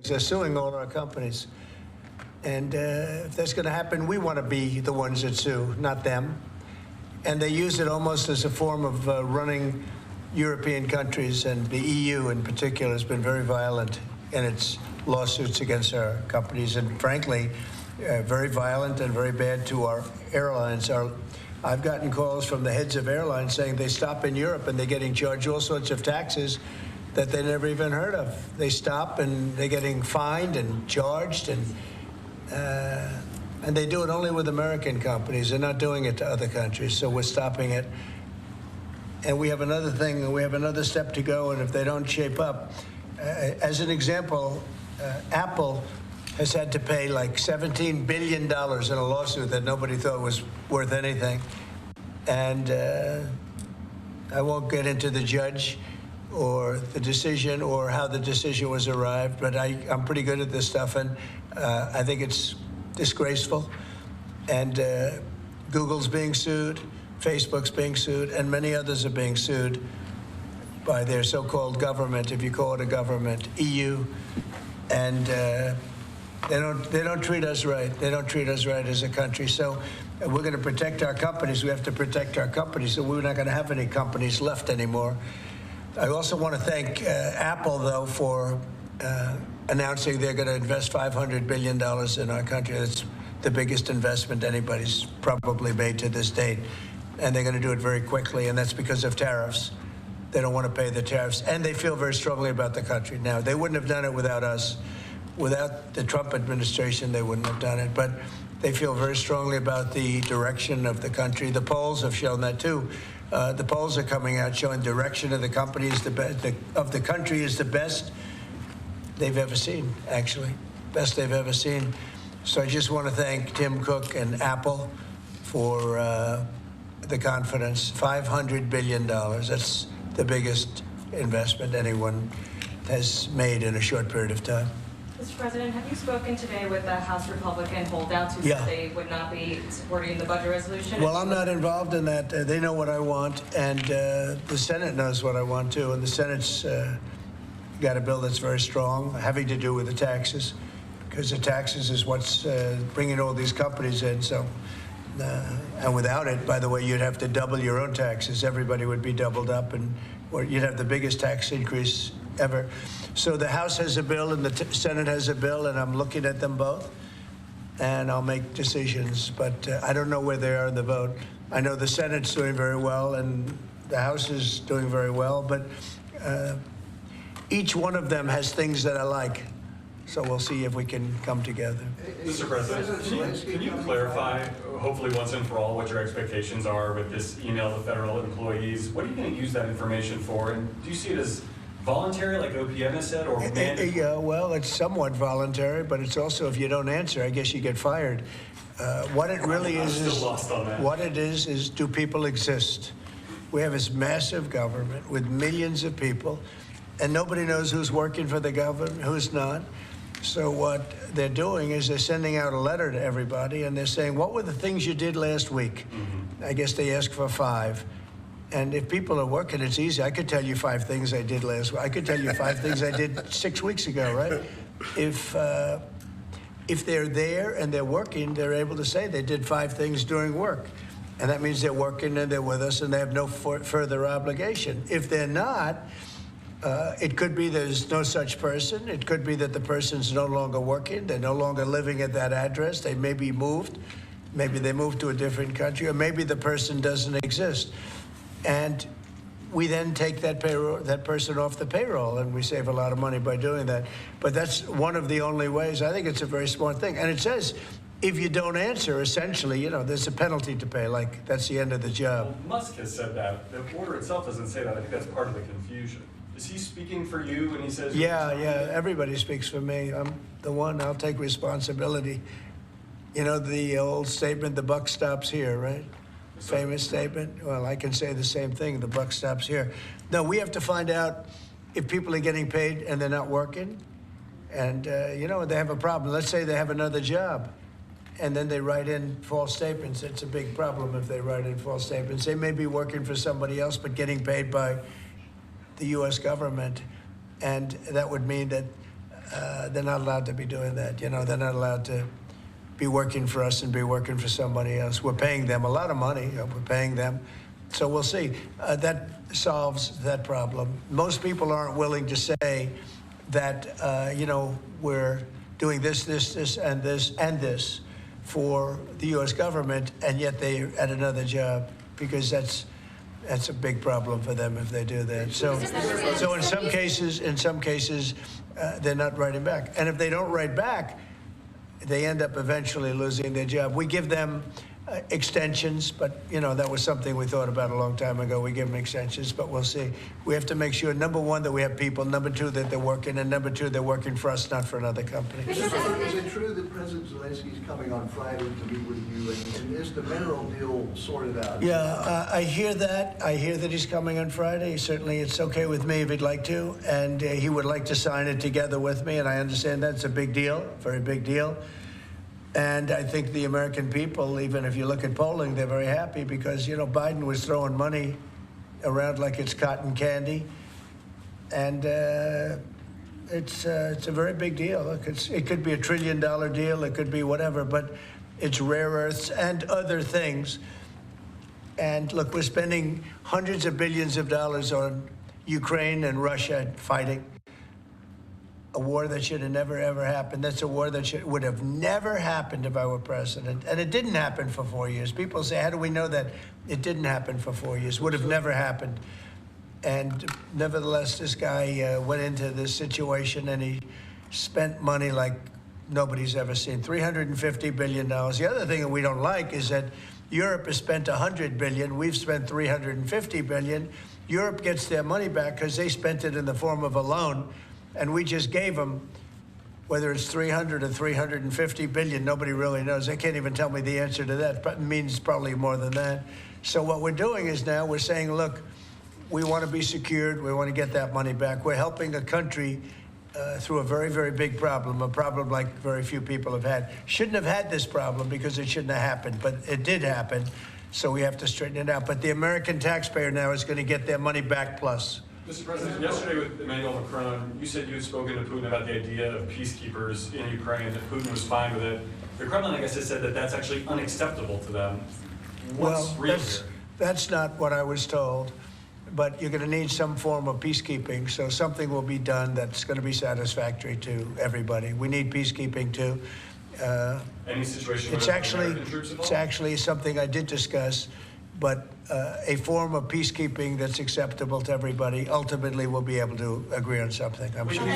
They're suing all our companies. And if that's going to happen, we want to be the ones that sue, not them. And they use it almost as a form of running European countries, and the EU in particular has been very violent in its lawsuits against our companies, and frankly, very violent and very bad to our airlines. I've gotten calls from the heads of airlines saying they stop in Europe and they're getting charged all sorts of taxes that they never even heard of. They stop and they're getting fined and charged, and they do it only with American companies. They're not doing it to other countries, so we're stopping it. And we have another thing, we have another step to go, and if they don't shape up, as an example, Apple has had to pay like $17 billion in a lawsuit that nobody thought was worth anything. And I won't get into the judge or the decision or how the decision was arrived, but I'm pretty good at this stuff, and I think it's disgraceful. And Google's being sued, Facebook's being sued, and many others are being sued by their so-called government, if you call it a government, EU, and they don't treat us right. They don't treat us right as a country. So we're going to protect our companies. We have to protect our companies, so we're not going to have any companies left anymore. I also want to thank Apple, though, for announcing they're going to invest $500 billion in our country. That's the biggest investment anybody's probably made to this date. And they're going to do it very quickly, and that's because of tariffs. They don't want to pay the tariffs, and they feel very strongly about the country. Now, they wouldn't have done it without us. Without the Trump administration, they wouldn't have done it. But they feel very strongly about the direction of the country. The polls have shown that, too. The polls are coming out showing direction of the company is of the country is the best they've ever seen, actually. Best they've ever seen. So I just want to thank Tim Cook and Apple for the confidence. $500 billion. That's the biggest investment anyone has made in a short period of time. Mr. President, have you spoken today with the House Republican holdouts who said they would not be supporting the budget resolution? Well, I'm not involved in that. They know what I want, and the Senate knows what I want, too. And the Senate's got a bill that's very strong, having to do with the taxes, because the taxes is what's bringing all these companies in. So, and without it, by the way, you'd have to double your own taxes. Everybody would be doubled up, and or you'd have the biggest tax increase ever. So the House has a bill and the Senate has a bill, and I'm looking at them both, and I'll make decisions. But I don't know where they are in the vote. I know the Senate's doing very well, and the House is doing very well, but each one of them has things that I like. So we'll see if we can come together. Mr. President, can you clarify, hopefully once and for all, what your expectations are with this email to federal employees? What are you going to use that information for? And do you see it as voluntary, like OPM has said, or mandatory? Yeah, well, it's somewhat voluntary, but it's also, if you don't answer, I guess you get fired. What it really is, what it is do people exist? We have this massive government with millions of people, and nobody knows who's working for the government, who's not. So what they're doing is they're sending out a letter to everybody, and they're saying, what were the things you did last week? I guess they ask for 5. And if people are working, it's easy. I could tell you 5 things I did last week. I could tell you 5 things I did 6 weeks ago, right? If they're there and they're working, they're able to say they did 5 things during work. And that means they're working and they're with us and they have no further obligation. If they're not, it could be there's no such person. It could be that the person's no longer working. They're no longer living at that address. They may be moved. Maybe they moved to a different country, or maybe the person doesn't exist. And we then take that person off the payroll, and we save a lot of money by doing that. But that's one of the only ways. I think it's a very smart thing. And it says, if you don't answer, essentially, you know, there's a penalty to pay. Like, that's the end of the job. Well, Musk has said that. The order itself doesn't say that. I think that's part of the confusion. Is he speaking for you when he says... Yeah, everybody speaks for me. I'm the one. I'll take responsibility. You know, the old statement, the buck stops here, right? Famous statement. Well, I can say the same thing. The buck stops here. No, we have to find out if people are getting paid and they're not working. And, you know, they have a problem. Let's say they have another job. And then they write in false statements. It's a big problem if they write in false statements. They may be working for somebody else but getting paid by the U.S. government. And that would mean that they're not allowed to be doing that. You know, they're not allowed to be working for us and be working for somebody else. We're paying them a lot of money. We're paying them. So we'll see. That solves that problem. Most people aren't willing to say that, you know, we're doing this, and this for the U.S. government, and yet they're at another job, because that's a big problem for them if they do that. So in some cases, they're not writing back. And if they don't write back, they end up eventually losing their job. We give them extensions, but, you know, that was something we thought about a long time ago. We give them extensions, but we'll see. We have to make sure, number one, that we have people, number two, that they're working, and number two, they're working for us, not for another company. Is it true that President Zelensky is coming on Friday to meet with you, and is the mineral deal sorted out? Yeah, I hear that. I hear that he's coming on Friday. Certainly, it's okay with me if he'd like to, and he would like to sign it together with me, and I understand that's a big deal, very big deal. And I think the American people, even if you look at polling, they're very happy, because, you know, Biden was throwing money around like it's cotton candy. And it's a very big deal. Look, it could be $1 trillion deal. It could be whatever, but it's rare earths and other things. And look, we're spending hundreds of billions of dollars on Ukraine and Russia fighting. A war that should have never, ever happened. That's a war that would have never happened if I were president. And it didn't happen for 4 years. People say, how do we know that? It didn't happen for 4 years. Would have never happened. And nevertheless, this guy went into this situation, and he spent money like nobody's ever seen, $350 billion. The other thing that we don't like is that Europe has spent $100 billion. We've spent $350 billion. Europe gets their money back because they spent it in the form of a loan. And we just gave them, whether it's 300 or 350 billion, nobody really knows. They can't even tell me the answer to that, but it means probably more than that. So what we're doing is now we're saying, look, we want to be secured. We want to get that money back. We're helping a country through a very, very big problem, a problem like very few people have had. Shouldn't have had this problem because it shouldn't have happened, but it did happen. So we have to straighten it out. But the American taxpayer now is going to get their money back plus. Mr. President, yesterday with Emmanuel Macron, you said you had spoken to Putin about the idea of peacekeepers in Ukraine, that Putin was fine with it. The Kremlin, I guess, has said that that's actually unacceptable to them. What's real here? That's not what I was told. But you're going to need some form of peacekeeping, so something will be done that's going to be satisfactory to everybody. We need peacekeeping too. Any situation it's where actually American troops involved? It's actually something I did discuss, but a form of peacekeeping that's acceptable to everybody. Ultimately, we'll be able to agree on something, I'm sure.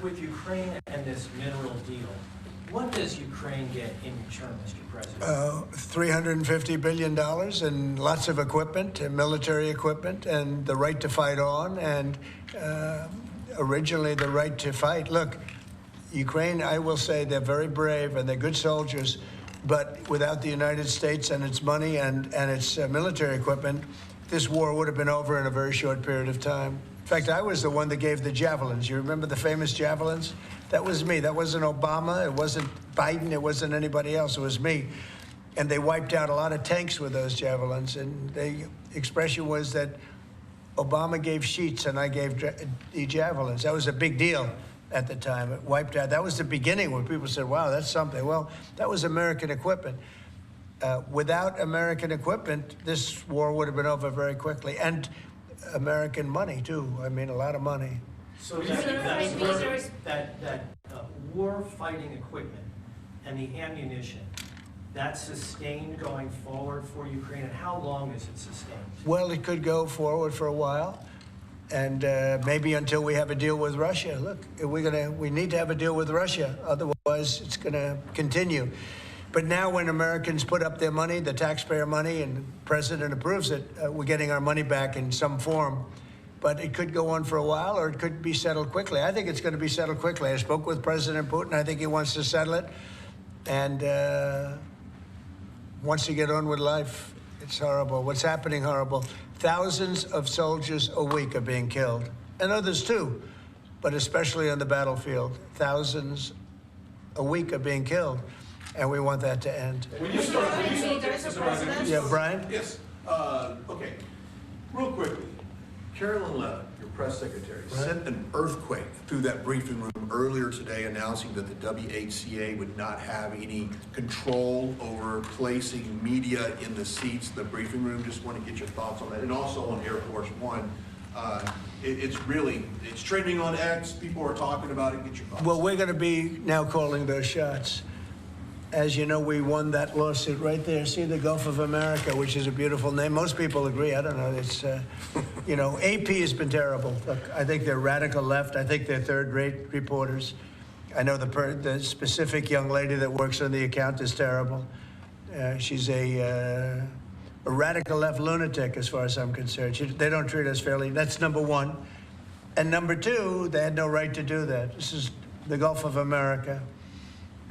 With Ukraine and this mineral deal, what does Ukraine get in return, Mr. President? $350 billion and lots of equipment, and military equipment, and the right to fight on, and originally the right to fight. Look, Ukraine, I will say, they're very brave and they're good soldiers, but without the United States and its money and its military equipment, this war would have been over in a very short period of time. In fact, I was the one that gave the javelins. You remember the famous javelins? That was me. That wasn't Obama. It wasn't Biden. It wasn't anybody else. It was me. And they wiped out a lot of tanks with those javelins. And the expression was that Obama gave sheets and I gave the javelins. That was a big deal at the time. It wiped out. That was the beginning when people said, wow, that's something. Well, that was American equipment. Without American equipment, this war would have been over very quickly. And American money, too. I mean, a lot of money. So that war-fighting equipment and the ammunition, that's sustained going forward for Ukraine, and how long is it sustained? Well, it could go forward for a while, and maybe until we have a deal with Russia. Look, we need to have a deal with Russia, otherwise it's going to continue. But now when Americans put up their money, the taxpayer money, and the president approves it, we're getting our money back in some form. But it could go on for a while, or it could be settled quickly. I think it's going to be settled quickly. I spoke with President Putin. I think he wants to settle it, and wants to get on with life. It's horrible. What's happening, horrible. Thousands of soldiers a week are being killed, and others too, but especially on the battlefield. Thousands a week are being killed, and we want that to end. Mr. President? Yeah, Brian? Yes. Okay. Real quickly, Carolyn Levin, your press secretary, sent an earthquake through that briefing room earlier today announcing that the WHCA would not have any control over placing media in the seats, the briefing room. Just want to get your thoughts on that. And also on Air Force One. It's trending on X. People are talking about it. Get your thoughts. Well, we're going to be now calling those shots. As you know, we won that lawsuit right there. See the Gulf of America, which is a beautiful name. Most people agree. I don't know. It's, you know, AP has been terrible. Look, I think they're radical left. I think they're third-rate reporters. I know the specific young lady that works on the account is terrible. She's a radical left lunatic, as far as I'm concerned. They don't treat us fairly. That's number one. And number two, they had no right to do that. This is the Gulf of America.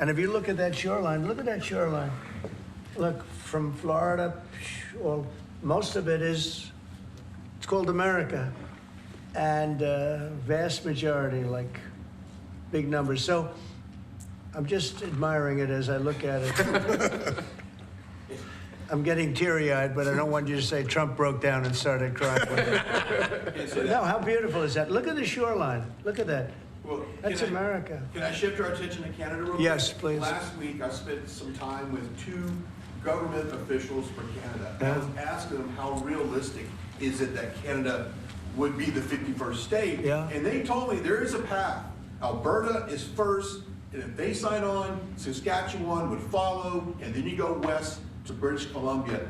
And if you look at that shoreline, look at that shoreline. Look, from Florida, well, most of it is, it's called America. And vast majority, like big numbers. So I'm just admiring it as I look at it. I'm getting teary-eyed, but I don't want you to say Trump broke down and started crying. No, how beautiful is that? Look at the shoreline. Look at that. Well, That's America. Can I shift our attention to Canada real quick? Yes, please. Last week, I spent some time with 2 government officials for Canada. Yeah. I was asking them how realistic is it that Canada would be the 51st state? Yeah. And they told me there is a path. Alberta is first, and if they sign on, Saskatchewan would follow, and then you go west to British Columbia.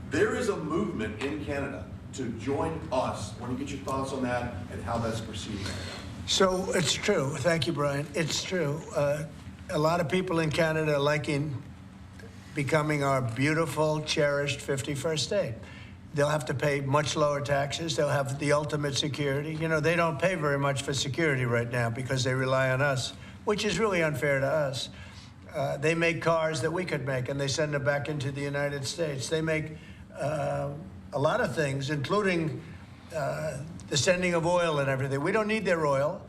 There is a movement in Canada to join us. I want to get your thoughts on that and how that's proceeding. So it's true. Thank you, Brian. It's true. A lot of people in Canada are liking becoming our beautiful, cherished 51st state. They'll have to pay much lower taxes. They'll have the ultimate security. You know, they don't pay very much for security right now because they rely on us, which is really unfair to us. They make cars that we could make, and they send them back into the United States. They make a lot of things, including the sending of oil and everything. We don't need their oil.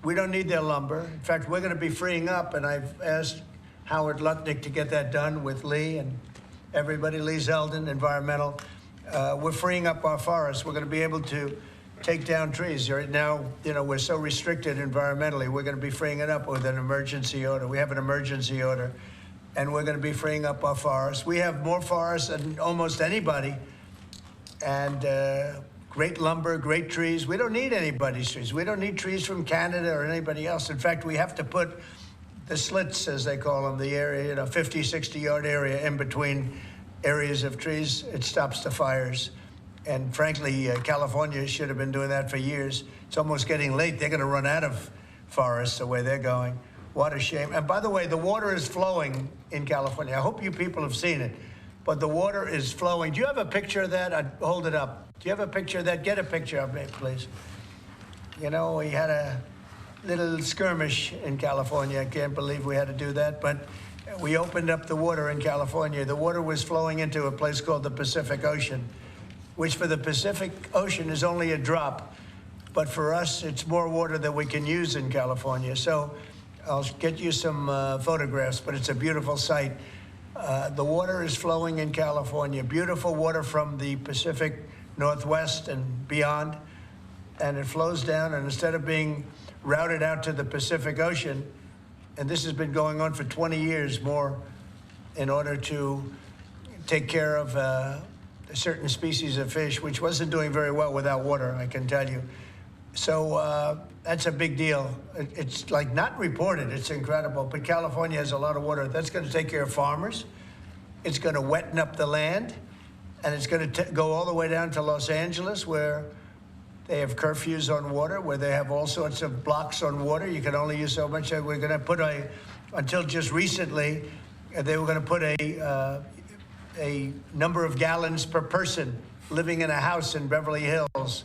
We don't need their lumber. In fact, we're going to be freeing up, and I've asked Howard Lutnick to get that done with Lee and everybody, Lee Zeldin, environmental. We're freeing up our forests. We're going to be able to take down trees. Right now, you know, we're so restricted environmentally. We're going to be freeing it up with an emergency order. We have an emergency order, and we're going to be freeing up our forests. We have more forests than almost anybody, and great lumber, great trees. We don't need anybody's trees. We don't need trees from Canada or anybody else. In fact, we have to put the slits, as they call them, the area, you know, 50, 60-yard area in between areas of trees. It stops the fires. And frankly, California should have been doing that for years. It's almost getting late. They're going to run out of forests the way they're going. What a shame. And by the way, the water is flowing in California. I hope you people have seen it. But the water is flowing. Do you have a picture of that? I'd hold it up. Do you have a picture of that? Get a picture of it, please. You know, we had a little skirmish in California. I can't believe we had to do that. But we opened up the water in California. The water was flowing into a place called the Pacific Ocean, which for the Pacific Ocean is only a drop. But for us, it's more water than we can use in California. So I'll get you some photographs, but it's a beautiful sight. The water is flowing in California. Beautiful water from the Pacific Northwest and beyond. And it flows down, and instead of being routed out to the Pacific Ocean, and this has been going on for 20 years more in order to take care of a certain species of fish, which wasn't doing very well without water, I can tell you. So that's a big deal. It's like not reported. It's incredible. But California has a lot of water. That's going to take care of farmers. It's going to wetten up the land. And it's going to go all the way down to Los Angeles, where they have curfews on water, where they have all sorts of blocks on water. You can only use so much. We're going to put until just recently, they were going to put a number of gallons per person living in a house in Beverly Hills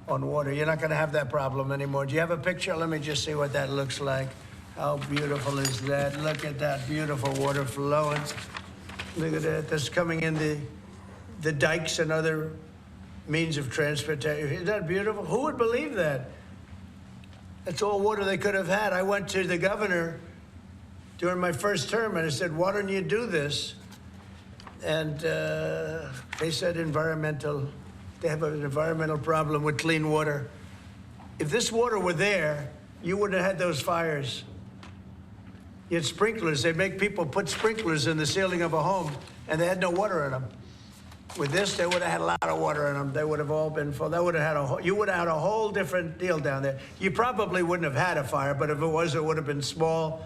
on water. You're not going to have that problem anymore. Do you have a picture? Let me just see what that looks like. How beautiful is that? Look at that beautiful water flowing. Look at that. That's coming in the dikes and other means of transportation. Isn't that beautiful? Who would believe that? That's all water they could have had. I went to the governor during my first term and I said, why don't you do this? And they said environmental They have an environmental problem with clean water. If this water were there, you wouldn't have had those fires. You had sprinklers. They make people put sprinklers in the ceiling of a home, and they had no water in them. With this, they would have had a lot of water in them. They would have all been full. That would have had you would have had a whole different deal down there. You probably wouldn't have had a fire, but if it was, it would have been small,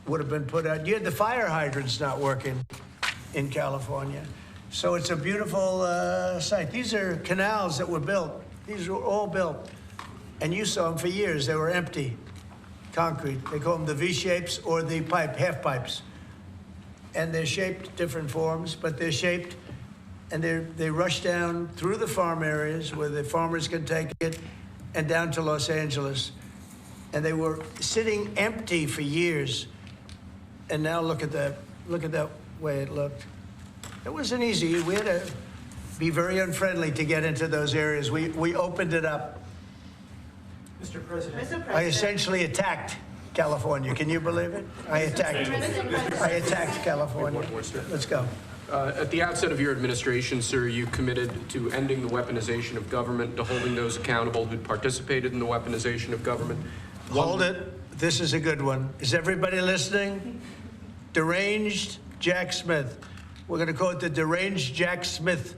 would have been put out. You had the fire hydrants not working in California. So it's a beautiful site. These are canals that were built. These were all built. And you saw them for years. They were empty, concrete. They call them the V-shapes or the half pipes. And they're shaped different forms, but they're shaped, and they rush down through the farm areas where the farmers can take it and down to Los Angeles. And they were sitting empty for years. And now look at that. Look at that way it looked. It wasn't easy. We had to be very unfriendly to get into those areas. We opened it up. Mr. President. I essentially attacked California. Can you believe it? I attacked California. Let's go. At the outset of your administration, sir, you committed to ending the weaponization of government, to holding those accountable who participated in the weaponization of government. Hold it. This is a good one. Is everybody listening? Deranged Jack Smith. We're going to call it the Deranged Jack Smith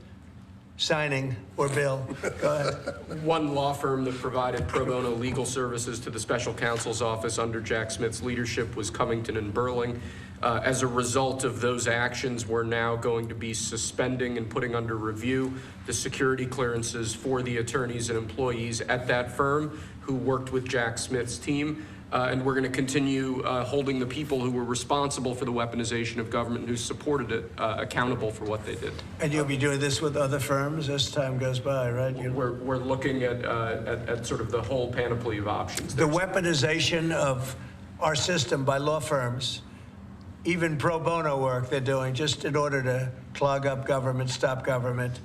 signing or bill. Go ahead. One law firm that provided pro bono legal services to the special counsel's office under Jack Smith's leadership was Covington and Burling. As a result of those actions, we're now going to be suspending and putting under review the security clearances for the attorneys and employees at that firm who worked with Jack Smith's team. And we're going to continue holding the people who were responsible for the weaponization of government and who supported it accountable for what they did. And you'll be doing this with other firms as time goes by, right? We're looking at sort of the whole panoply of options. The weaponization of our system by law firms, even pro bono work they're doing just in order to clog up government, stop government.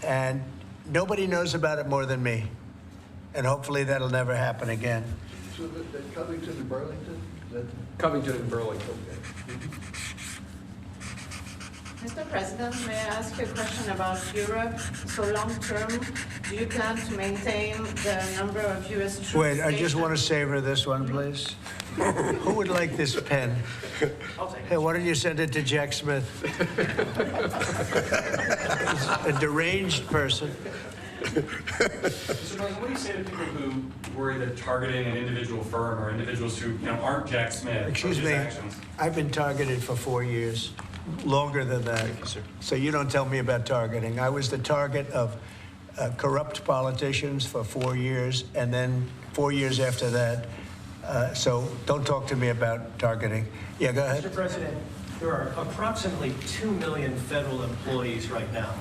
And nobody knows about it more than me. And hopefully that'll never happen again. So that Covington and Burlington? Covington and Burlington. Mr. President, may I ask you a question about Europe? So long term, do you plan to maintain the number of U.S. troops? Wait, I just want to savor this one, please. Who would like this pen? Hey, why don't you send it to Jack Smith? A deranged person. Mr. President, what do you say to people who worry that targeting an individual firm or individuals who aren't Jack Smith? Excuse me, actions? I've been targeted for 4 years, longer than that. Thank you, sir. So you don't tell me about targeting. I was the target of corrupt politicians for 4 years, and then 4 years after that. So don't talk to me about targeting. Yeah, go ahead. Mr. President, there are approximately 2 million federal employees right now.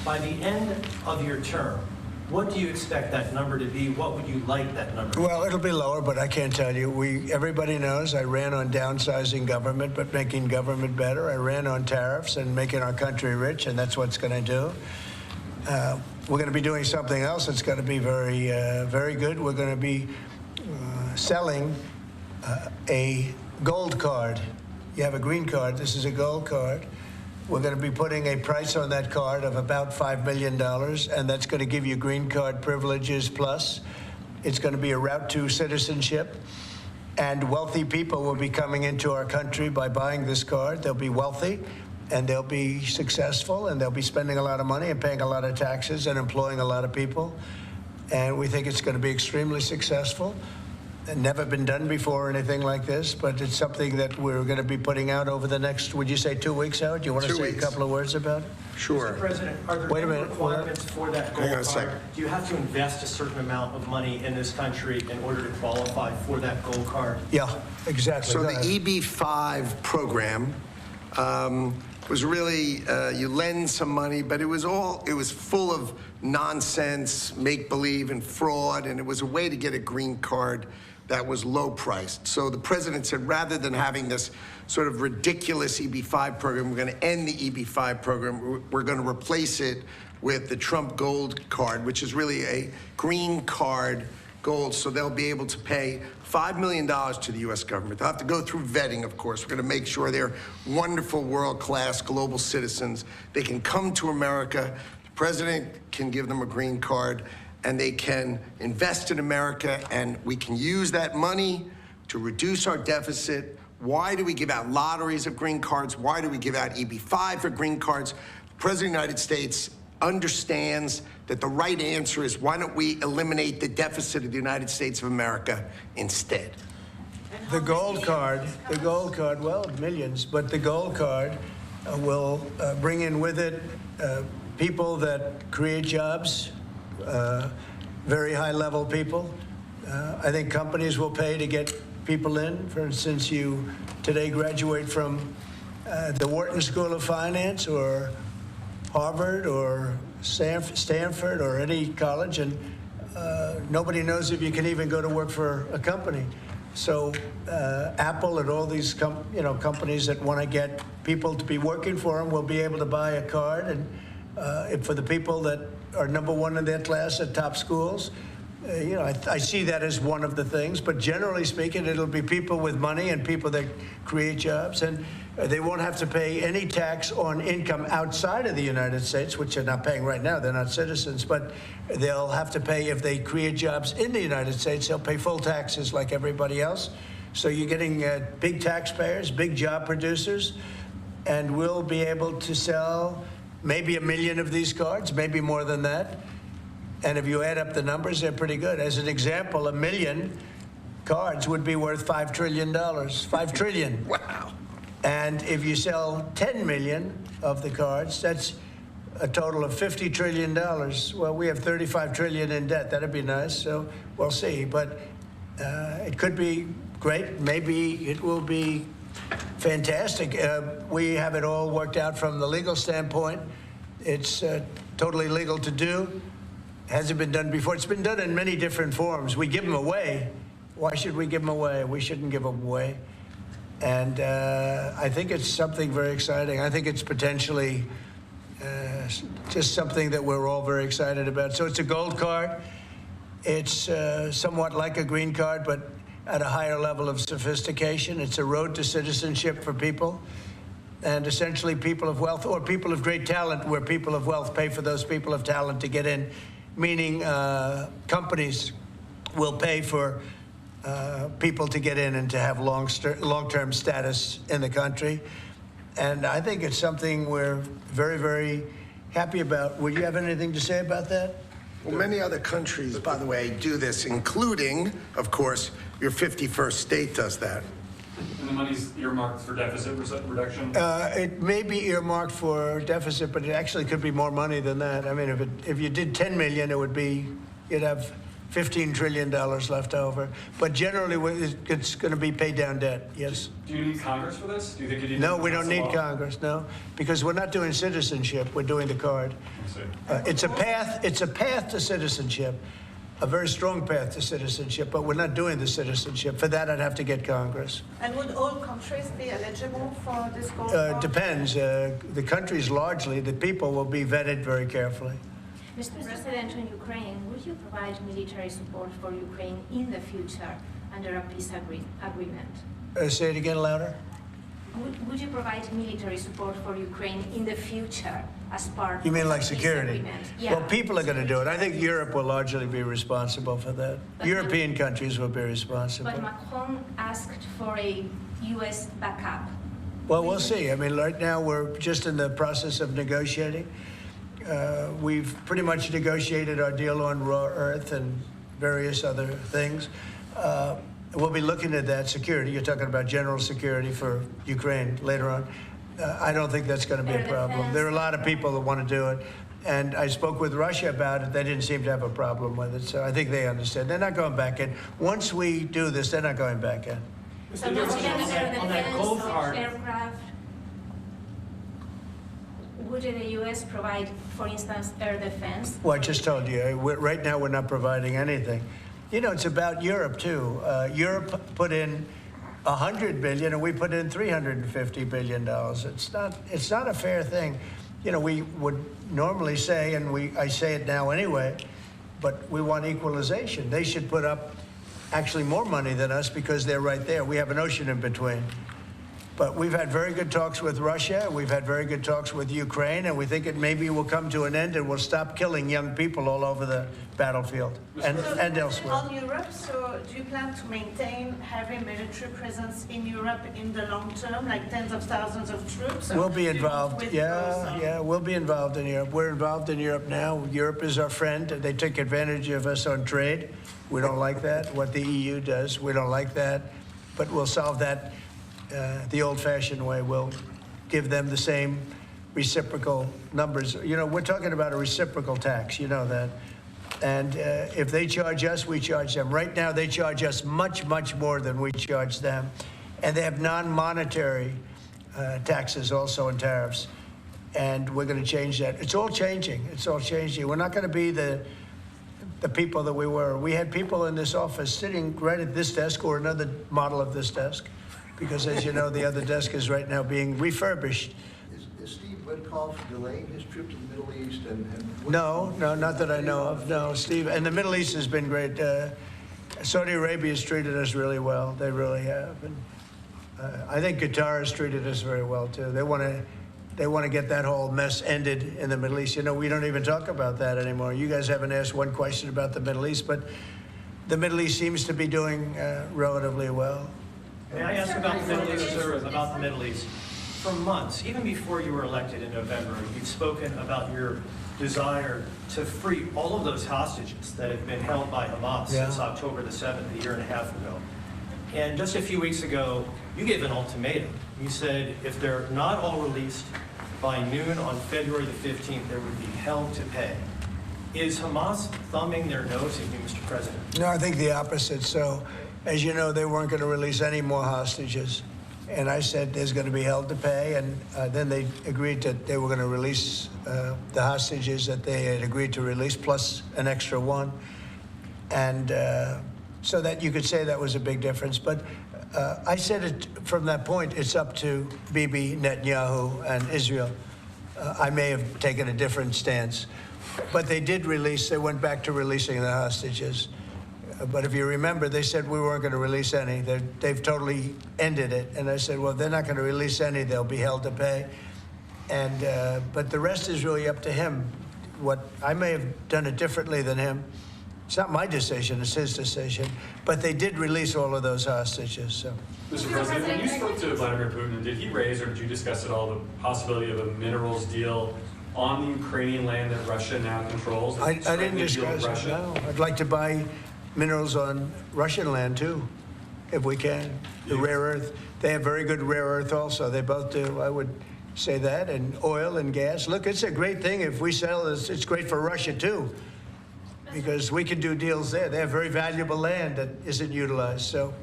By the end of your term, what do you expect that number to be? What would you like that number to be? Well, it'll be lower, but I can't tell you. Everybody knows I ran on downsizing government, but making government better. I ran on tariffs and making our country rich, and that's what's going to do. We're going to be doing something else that's going to be very, very good. We're going to be selling a gold card. You have a green card. This is a gold card. We're going to be putting a price on that card of about $5 million, and that's going to give you green card privileges plus. It's going to be a route to citizenship, and wealthy people will be coming into our country by buying this card. They'll be wealthy, and they'll be successful, and they'll be spending a lot of money and paying a lot of taxes and employing a lot of people. And we think it's going to be extremely successful. Never been done before or anything like this, but it's something that we're going to be putting out over the next, would you say 2 weeks, Howard? Do you want to say a couple of words about it? Sure. Mr. President, are there Wait a any minute. requirements for that Hang on gold a second. card? Do you have to invest a certain amount of money in this country in order to qualify for that gold card? Yeah, exactly. So Go the ahead. EB-5 program was really, you lend some money, but it was full of nonsense, make-believe, and fraud, and it was a way to get a green card that was low priced. So the president said, rather than having this sort of ridiculous EB-5 program, we're going to end the EB-5 program. We're going to replace it with the Trump Gold Card, which is really a green card gold. So they'll be able to pay $5 million to the U.S. government. They'll have to go through vetting, of course. We're going to make sure they're wonderful, world-class global citizens. They can come to America, President can give them a green card, and they can invest in America, and we can use that money to reduce our deficit. Why do we give out lotteries of green cards? Why do we give out EB-5 for green cards? The President of the United States understands that the right answer is, why don't we eliminate the deficit of the United States of America instead? The gold card, well, millions, but the gold card will bring in with it people that create jobs, very high-level people. I think companies will pay to get people in. For instance, you today graduate from the Wharton School of Finance or Harvard or Stanford or any college, and nobody knows if you can even go to work for a company. So Apple and all these companies that want to get people to be working for them will be able to buy a card, and for the people that are number one in their class at top schools, I see that as one of the things. But generally speaking, it'll be people with money and people that create jobs, and they won't have to pay any tax on income outside of the United States, which they're not paying right now. They're not citizens, but they'll have to pay if they create jobs in the United States. They'll pay full taxes like everybody else. So you're getting big taxpayers, big job producers, and we'll be able to sell maybe 1 million of these cards, maybe more than that. And if you add up the numbers, they're pretty good. As an example, 1 million cards would be worth $5 trillion. $5 trillion. Wow. And if you sell 10 million of the cards, that's a total of $50 trillion. Well, we have 35 trillion in debt. That'd be nice. So we'll see. But it could be great. Maybe it will be fantastic. We have it all worked out from the legal standpoint. It's totally legal to do. Hasn't been done before. It's been done in many different forms. We give them away. Why should we give them away? We shouldn't give them away. And I think it's something very exciting. I think it's potentially just something that we're all very excited about. So it's a gold card. It's somewhat like a green card, but at a higher level of sophistication. It's a road to citizenship for people. And essentially people of wealth or people of great talent, where people of wealth pay for those people of talent to get in, meaning companies will pay for people to get in and to have long-term status in the country. And I think it's something we're very, very happy about. Would you have anything to say about that? Well, many other countries, by the way, do this, including, of course, your 51st state does that. And the money's earmarked for deficit reduction? It may be earmarked for deficit, but it actually could be more money than that. I mean, if you did 10 million, you'd have $15 trillion left over. But generally, it's going to be paid down debt, yes. Do you need Congress for this? Do you think you need No, we don't need Congress, no, because we're not doing citizenship. We're doing the card. It's a path to citizenship, a very strong path to citizenship, but we're not doing the citizenship. For that, I'd have to get Congress. And would all countries be eligible for this gold card? Depends. The countries largely, the people will be vetted very carefully. Mr. President, on Ukraine, would you provide military support for Ukraine in the future under a peace agreement? Say it again louder. Would you provide military support for Ukraine in the future as part You mean of like a peace security? agreement? Yeah. Well, people are going to do it. I think Europe will largely be responsible for that. But European countries will be responsible. But Macron asked for a U.S. backup. Well, we'll see. I mean, right now we're just in the process of negotiating. We've pretty much negotiated our deal on raw earth and various other things. We'll be looking at that security. You're talking about general security for Ukraine later on. I don't think that's going to be a problem. There are a lot of people that want to do it. And I spoke with Russia about it. They didn't seem to have a problem with it. So I think they understand. They're not going back in. Once we do this, they're not going back in. So much on that gold card, aircraft. Would the U.S. provide, for instance, air defense? Well, I just told you, right now we're not providing anything. You know, it's about Europe, too. Europe put in $100 billion, and we put in $350 billion. It's not a fair thing. You know, we would normally say, and I say it now anyway, but we want equalization. They should put up actually more money than us because they're right there. We have an ocean in between. But we've had very good talks with Russia. We've had very good talks with Ukraine, and we think it maybe will come to an end and we'll stop killing young people all over the battlefield and elsewhere. On Europe, so do you plan to maintain heavy military presence in Europe in the long term, like tens of thousands of troops? We'll be Do you want involved. to withdraw some? Yeah, we'll be involved in Europe. We're involved in Europe now. Europe is our friend. They took advantage of us on trade. We don't like that. What the EU does, we don't like that. But we'll solve that the old-fashioned way. We'll give them the same reciprocal numbers. You know, we're talking about a reciprocal tax. You know that. And if they charge us, we charge them. Right now, they charge us much, much more than we charge them. And they have non-monetary taxes also and tariffs. And we're going to change that. It's all changing. It's all changing. We're not going to be the people that we were. We had people in this office sitting right at this desk or another model of this desk, because as you know, the other desk is right now being refurbished. Is Steve Witkoff delaying his trip to the Middle East? No, not that I know of. No, Steve. And the Middle East has been great. Saudi Arabia has treated us really well. They really have. And I think Qatar has treated us very well too. They want to get that whole mess ended in the Middle East. You know, we don't even talk about that anymore. You guys haven't asked one question about the Middle East, but the Middle East seems to be doing relatively well. May I ask about the Middle East, sir, about the Middle East? For months, even before you were elected in November, you've spoken about your desire to free all of those hostages that have been held by Hamas since October the 7th, a year and a half ago. And just a few weeks ago, you gave an ultimatum. You said if they're not all released by noon on February the 15th, there would be hell to pay. Is Hamas thumbing their nose at you, Mr. President? No, I think the opposite. So, as you know, they weren't going to release any more hostages. And I said there's going to be hell to pay. And then they agreed that they were going to release the hostages that they had agreed to release, plus an extra one. And so that you could say that was a big difference. But I said it from that point, it's up to Bibi Netanyahu and Israel. I may have taken a different stance. But they did release, they went back to releasing the hostages. But if you remember, they said we weren't going to release any. They've totally ended it. And I said, well, they're not going to release any. They'll be held to pay. And but the rest is really up to him. What I may have done it differently than him. It's not my decision, it's his decision. But they did release all of those hostages. So. Mr. President, when you spoke to Vladimir Putin, did he raise or did you discuss at all the possibility of a minerals deal on the Ukrainian land that Russia now controls? I didn't discuss it, no. I'd like to buy minerals on Russian land, too, if we can. The rare earth. They have very good rare earth also. They both do, I would say that. And oil and gas. Look, it's a great thing. If we sell this, it's great for Russia, too, because we can do deals there. They have very valuable land that isn't utilized. So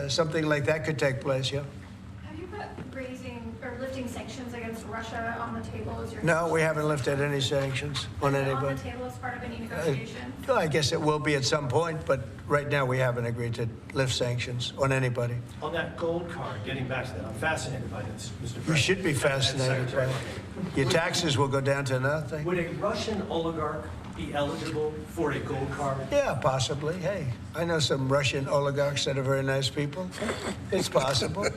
something like that could take place, yeah. Have you put raising or lifting sanctions against Russia on the table as your No, we haven't lifted any sanctions on anybody. on the table as part of any negotiation? I guess it will be at some point, but right now we haven't agreed to lift sanctions on anybody. On that gold card, getting back to that, I'm fascinated by this, Mr. President. You should be fascinated by it. Your taxes will go down to nothing. Would a Russian oligarch be eligible for a gold card? Yeah, possibly. Hey, I know some Russian oligarchs that are very nice people. It's possible.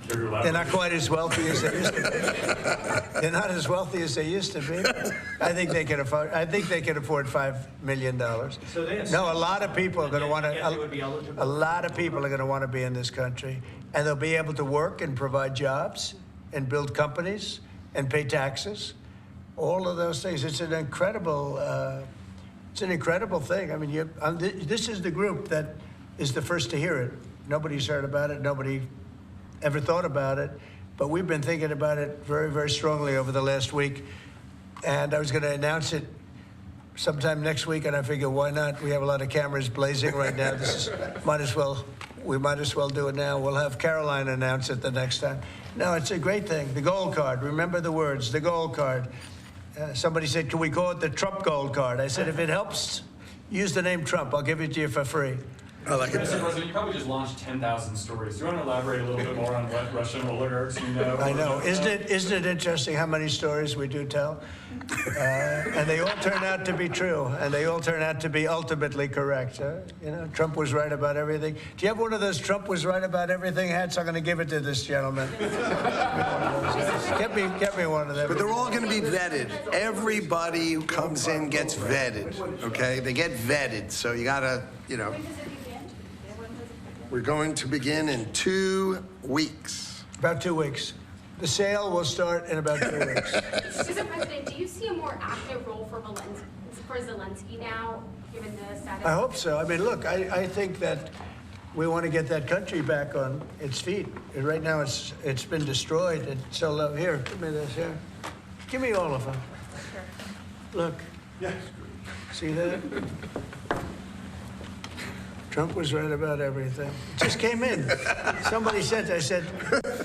They're not quite as wealthy as they used to be. They're not as wealthy as they used to be. I think they can afford. I think they can afford $5 million. So they have No, a lot of people are going to want they would be eligible. to. A lot of people are going to want to be in this country, and they'll be able to work and provide jobs, and build companies, and pay taxes. All of those things. It's an incredible. It's an incredible thing. I mean, this is the group that is the first to hear it. Nobody's heard about it. Nobody ever thought about it. But we've been thinking about it very, very strongly over the last week. And I was going to announce it sometime next week, and I figured, why not? We have a lot of cameras blazing right now. We might as well do it now. We'll have Caroline announce it the next time. No, it's a great thing. The gold card. Remember the words, the gold card. Somebody said, can we call it the Trump gold card? I said, if it helps, use the name Trump. I'll give it to you for free. Mr. President, you probably just launched 10,000 stories. Do you want to elaborate a little bit more on what Russian oligarchs you know? I know. Isn't it interesting how many stories we do tell? And they all turn out to be true, and they all turn out to be ultimately correct. You know, Trump was right about everything. Do you have one of those Trump was right about everything hats? I'm going to give it to this gentleman. Get me one of them. But they're all going to be vetted. Everybody who comes in gets vetted, okay? They get vetted, so you got to, you know. We're going to begin in 2 weeks. About 2 weeks. The sale will start in about 2 weeks. Mr. President, do you see a more active role for Zelensky now, given the status? I hope so. I mean, look, I think that we want to get that country back on its feet. And right now, it's been destroyed. And so, here, give me this here. Give me all of them. Look. Yes. See that? Trump was right about everything. It just came in. Somebody sent, I said,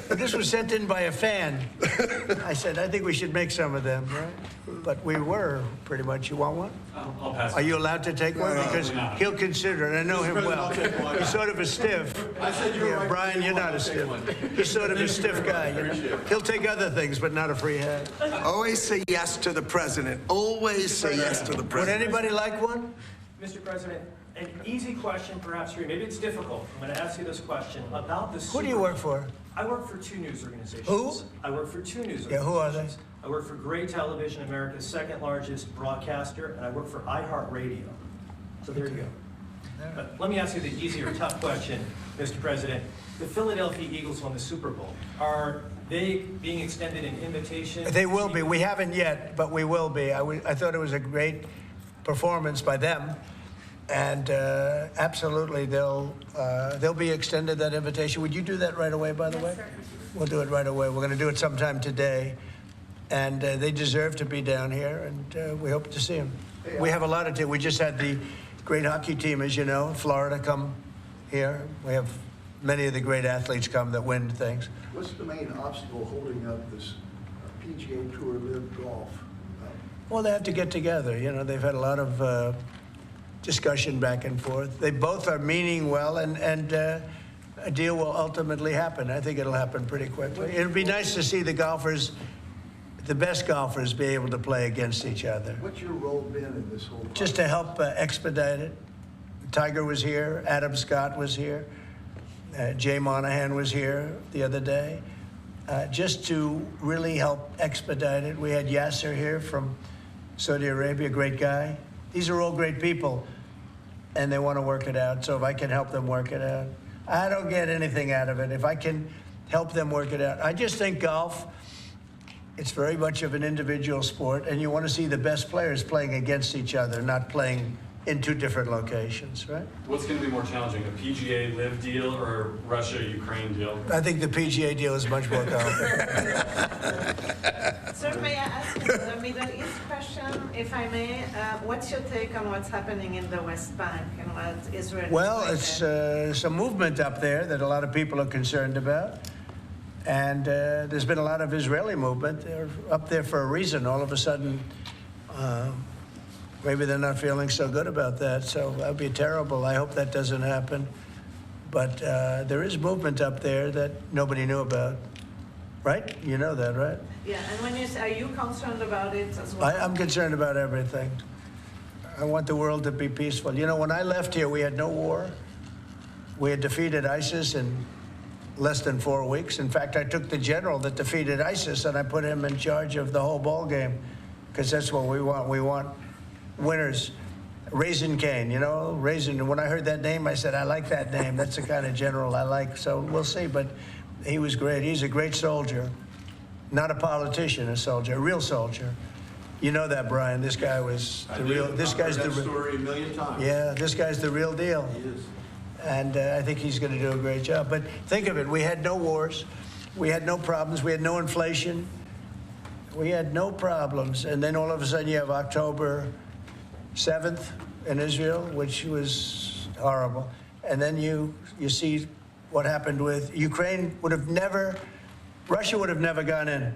this was sent in by a fan. I said, I think we should make some of them, right? But we were, pretty much. You want one? I'll pass. Are you allowed to take one? Because he'll consider it. I know him well. He's sort of a stiff. I said you were right. Brian, you're not a stiff. He's sort of a stiff guy. You know? He'll take other things, but not a free hat. Always say yes to the president. Always say yes to the Would president. anybody like one? Mr. President, an easy question perhaps for you. Maybe it's difficult. I'm going to ask you this question about the Who do you work for? I work for 2 news organizations. Who? I work for 2 news organizations. Yeah, who are they? I work for Gray Television, America's second largest broadcaster, and I work for iHeartRadio. So there you go. But let me ask you the easier, tough question, Mr. President. The Philadelphia Eagles won the Super Bowl. Are they being extended an invitation? They will be. We haven't yet, but we will be. I thought it was a great performance by them. And absolutely, they'll be extended that invitation. Would you do that right away, by the way? Sir. We'll do it right away. We're going to do it sometime today. And they deserve to be down here, and we hope to see them. We have a lot of teams. We just had the great hockey team, as you know, Florida come here. We have many of the great athletes come that win things. What's the main obstacle holding up this PGA Tour Live Golf? Well, they have to get together. You know, they've had a lot of discussion back and forth. They both are meaning well, and a deal will ultimately happen. I think it'll happen pretty quickly. It'd be nice to see the golfers, the best golfers, be able to play against each other. What's your role been in this whole process? Just to help expedite it. Tiger was here. Adam Scott was here. Jay Monahan was here the other day. Just to really help expedite it. We had Yasser here from Saudi Arabia, great guy. These are all great people, and they want to work it out. So if I can help them work it out, I don't get anything out of it. If I can help them work it out. I just think golf, it's very much of an individual sport, and you want to see the best players playing against each other, not playing in 2 different locations, right? What's going to be more challenging, a PGA Live deal or Russia-Ukraine deal? I think the PGA deal is much more complicated. Sir, may I ask you the Middle East question, if I may? What's your take on what's happening in the West Bank and what Israel Well, is doing it's some movement up there that a lot of people are concerned about. And there's been a lot of Israeli movement. They're up there for a reason. All of a sudden, maybe they're not feeling so good about that. So that would be terrible. I hope that doesn't happen. But there is movement up there that nobody knew about. Right? You know that, right? Yeah, and when you say, are you concerned about it as well? I'm concerned about everything. I want the world to be peaceful. You know, when I left here, we had no war. We had defeated ISIS in less than 4 weeks. In fact, I took the general that defeated ISIS and I put him in charge of the whole ball game, because that's what we want. We want winners. Raisin Cane, you know, Raisin. When I heard that name, I said, I like that name. That's the kind of general I like. So we'll see. But he was great. He's a great soldier. Not a politician, a soldier, a real soldier. You know that, Brian. This guy was the real. This guy's the story a million times. Yeah, this guy's the real deal. He is. And I think he's going to do a great job. But think of it. We had no wars. We had no problems. We had no inflation. We had no problems. And then all of a sudden you have October 7th in Israel, which was horrible. And then you see what happened with Ukraine. Russia would have never gone in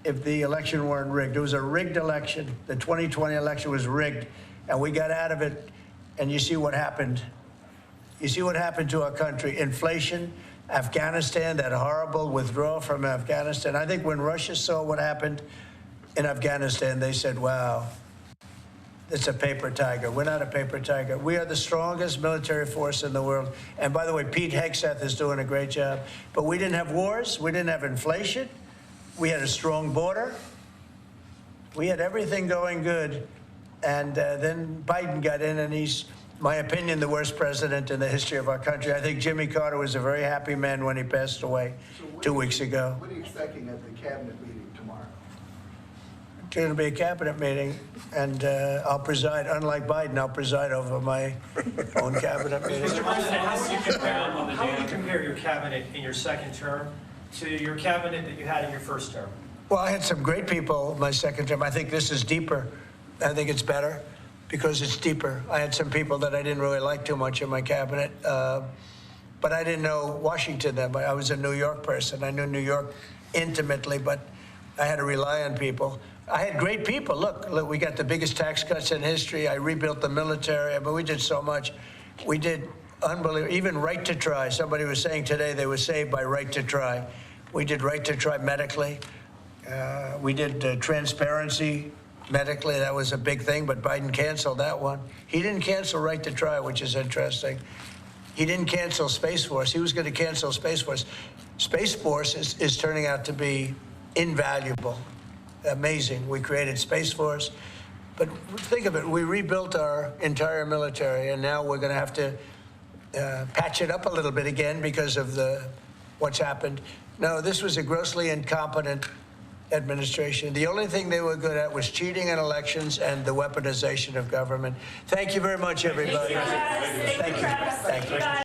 if the election weren't rigged. It was a rigged election. The 2020 election was rigged. And we got out of it. And you see what happened You see what happened to our country? Inflation, Afghanistan, that horrible withdrawal from Afghanistan. I think when Russia saw what happened in Afghanistan, they said, wow, it's a paper tiger. We're not a paper tiger. We are the strongest military force in the world. And by the way, Pete Hegseth is doing a great job. But we didn't have wars. We didn't have inflation. We had a strong border. We had everything going good. And then Biden got in, and he's, my opinion, the worst president in the history of our country. I think Jimmy Carter was a very happy man when he passed away 2 weeks ago. What are you expecting at the cabinet meeting tomorrow? It's going to be a cabinet meeting, and I'll preside. Unlike Biden, I'll preside over my own cabinet meeting. Mr. President, how would you compare your cabinet in your second term to your cabinet that you had in your first term? Well, I had some great people my second term. I think this is deeper. I think it's better because it's deeper. I had some people that I didn't really like too much in my cabinet, but I didn't know Washington then. I was a New York person. I knew New York intimately, but I had to rely on people. I had great people. Look, we got the biggest tax cuts in history. I rebuilt the military. But we did so much. We did unbelievable. Even right to try. Somebody was saying today they were saved by right to try. We did right to try medically. We did transparency medically. That was a big thing, but Biden canceled that one. He didn't cancel right to try, which is interesting. He didn't cancel Space Force. He was going to cancel Space Force. Space Force is turning out to be invaluable. Amazing. We created Space Force. But think of it. We rebuilt our entire military, and now we're going to have to patch it up a little bit again because of what's happened. No, this was a grossly incompetent administration. The only thing they were good at was cheating in elections and the weaponization of government. Thank you very much, everybody. Thank you. Thank you.